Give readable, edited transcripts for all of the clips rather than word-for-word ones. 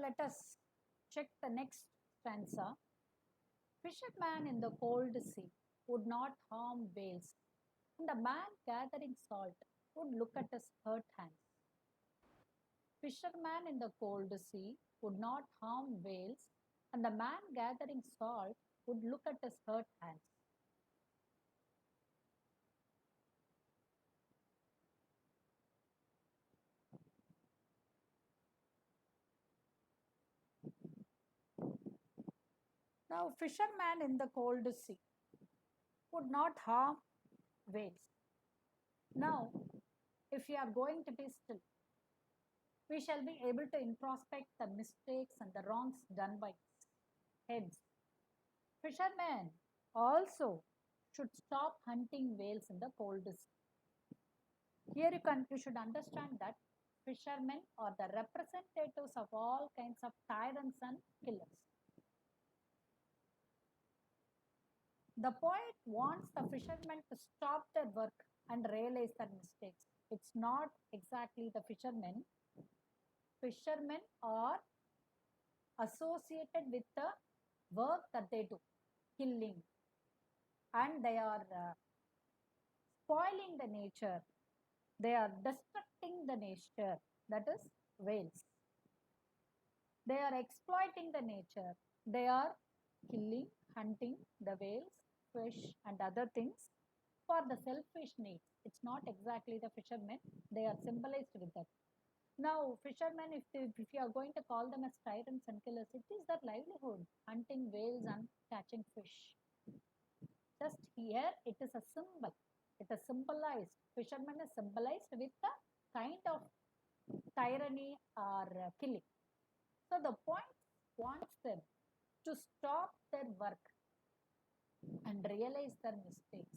let us check the next stanza. Fisherman in the cold sea would not harm whales, and the man gathering salt would look at his hurt hands. Fisherman in the cold sea would not harm whales, and the man gathering salt would look at his hurt hands. Now, fisherman in the cold sea would not harm whales. Now, if you are going to be still, we shall be able to introspect the mistakes and the wrongs done by heads. Fishermen also should stop hunting whales in the cold sea. Here you should understand that fishermen are the representatives of all kinds of tyrants and killers. The poet wants the fishermen to stop their work and realize their mistakes. It's not exactly the fishermen. Fishermen are associated with the work that they do, killing, and they are spoiling the nature. They are destructing the nature, that is whales. They are exploiting the nature. They are killing, hunting the whales, fish, and other things for the selfish needs. It's not exactly the fishermen. They are symbolized with that. Now, fishermen, if you are going to call them as tyrants and killers, it is their livelihood, hunting whales and catching fish. Just here, it is a symbol. It is symbolized. Fisherman is symbolized with a kind of tyranny or killing. So the point wants them to stop their work and realize their mistakes.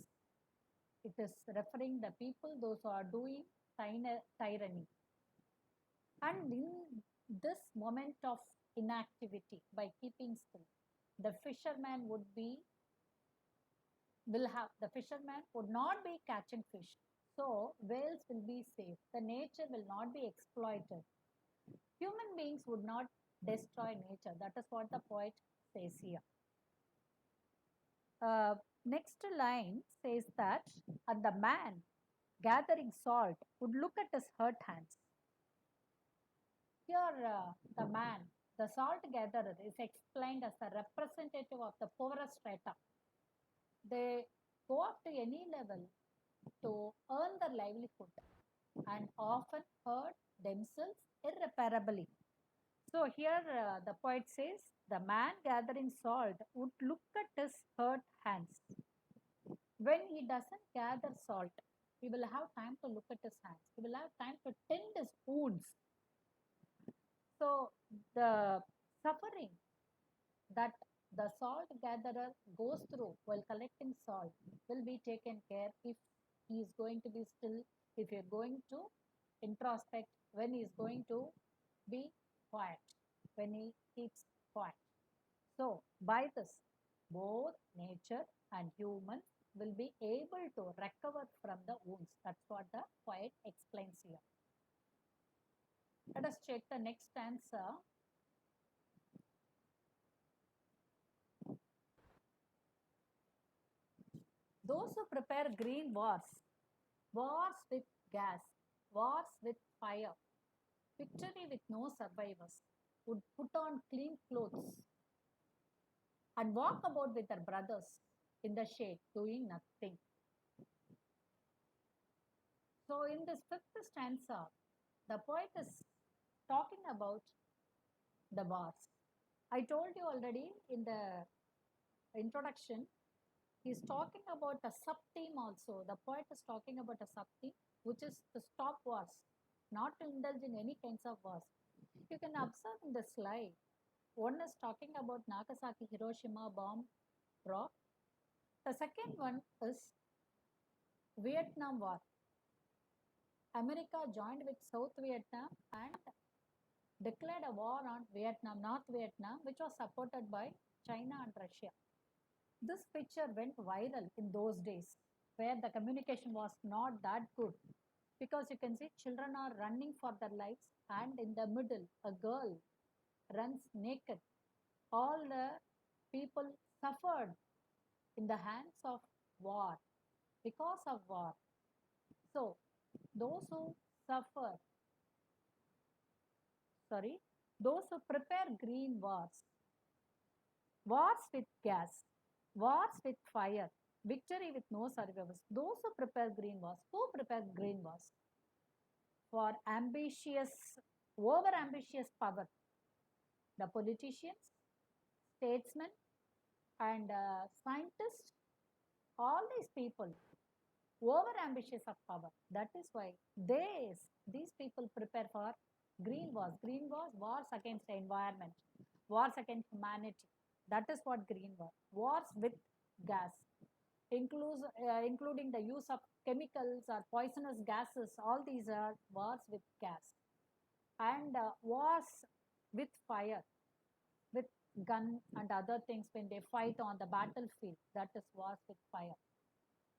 It is referring the people, those who are doing tyranny. And in this moment of inactivity, by keeping still, the fisherman the fisherman would not be catching fish. So whales will be safe. The nature will not be exploited. Human beings would not destroy nature. That is what the poet says here. Next line says that, and the man gathering salt would look at his hurt hands. Here, the man, the salt gatherer, is explained as the representative of the poorest strata. They go up to any level to earn their livelihood and often hurt themselves irreparably. So here the poet says, the man gathering salt would look at his hurt hands. When he doesn't gather salt, he will have time to look at his hands. He will have time to tend his wounds. So the suffering that the salt gatherer goes through while collecting salt will be taken care if he is going to be still, if you are going to introspect, when he is going to be quiet, when he keeps quiet. So by this, both nature and humans will be able to recover from the wounds. That's what the poet explains here. Let us check the next answer. Those who prepare green wars, wars with gas, wars with fire, victory with no survivors, would put on clean clothes and walk about with their brothers in the shade doing nothing. So in this fifth stanza, the poet is talking about the wars. I told you already in the introduction, he is talking about a sub-theme also. The poet is talking about a sub-theme, which is to stop wars, not to indulge in any kinds of wars. You can observe in the slide, one is talking about Nagasaki Hiroshima bomb drop. The second one is Vietnam War. America joined with South Vietnam and declared a war on Vietnam, North Vietnam, which was supported by China and Russia. This picture went viral in those days where the communication was not that good, because you can see children are running for their lives and in the middle a girl runs naked. All the people suffered in the hands of war, because of war. So, those who suffer, sorry, those who prepare green wars with gas, wars with fire, victory with no survivors. Those who prepare green who prepare green wars? For ambitious, over ambitious power, the politicians, statesmen, and scientists, all these people over ambitious of power. That is why these people prepare for green wars. Green wars against the environment, wars against humanity. That is what green wars with gas, including the use of chemicals or poisonous gases. All these are wars with gas, and wars with fire, with gun and other things when they fight on the battlefield. That is wars with fire.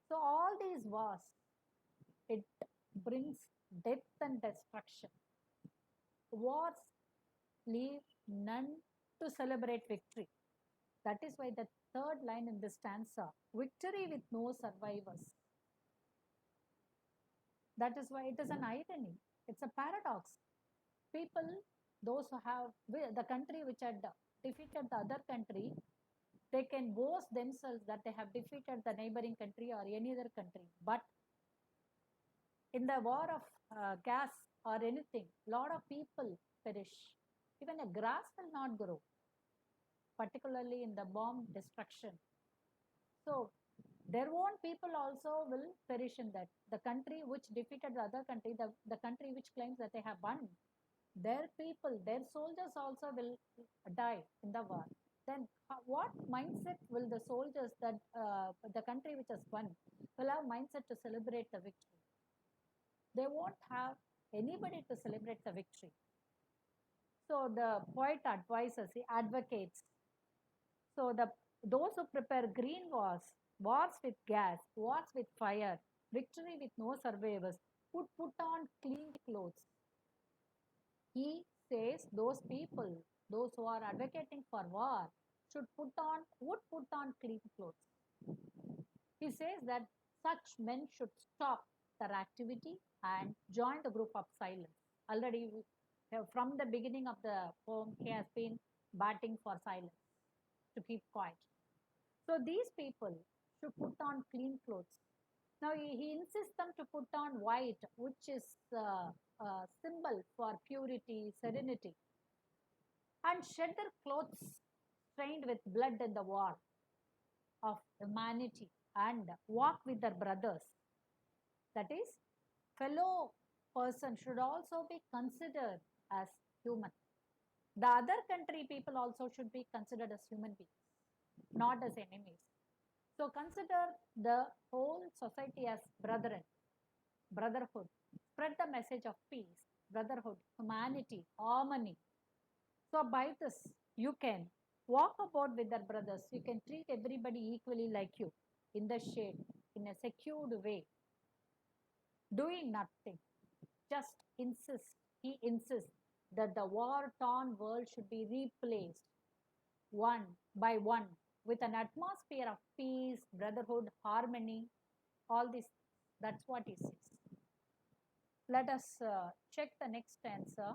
So all these wars, it brings death and destruction. Wars leave none to celebrate victory. That is why the third line in this stanza, victory with no survivors. That is why it is an irony. It's a paradox. People, those who have the country which had defeated the other country, they can boast themselves that they have defeated the neighboring country or any other country. But in the war of gas or anything, lot of people perish. Even a grass will not grow, particularly in the bomb destruction. So their own people also will perish in that. The country which defeated the other country, the country which claims that they have won, their people, their soldiers also will die in the war. Then what mindset will the soldiers, that the country which has won, will have mindset to celebrate the victory? They won't have anybody to celebrate the victory. So the poet advises, he advocates. So those who prepare green wars with gas, wars with fire, victory with no survivors, would put on clean clothes. He says those people, those who are advocating for war, would put on clean clothes. He says that such men should stop their activity and join the group of silence. Already, from the beginning of the poem, he has been batting for silence, to keep quiet. So these people should put on clean clothes. Now he insists them to put on white, which is a symbol for purity, serenity, and shed their clothes stained with blood in the war of humanity, and walk with their brothers. That is, fellow person should also be considered as human. The other country people also should be considered as human beings, not as enemies. So consider the whole society as brethren, brotherhood. Spread the message of peace, brotherhood, humanity, harmony. So by this, you can walk about with their brothers. You can treat everybody equally like you, in the shade, in a secured way, doing nothing. Just he insists that the war-torn world should be replaced one by one with an atmosphere of peace, brotherhood, harmony, all this. That's what he says. Let us check the next answer.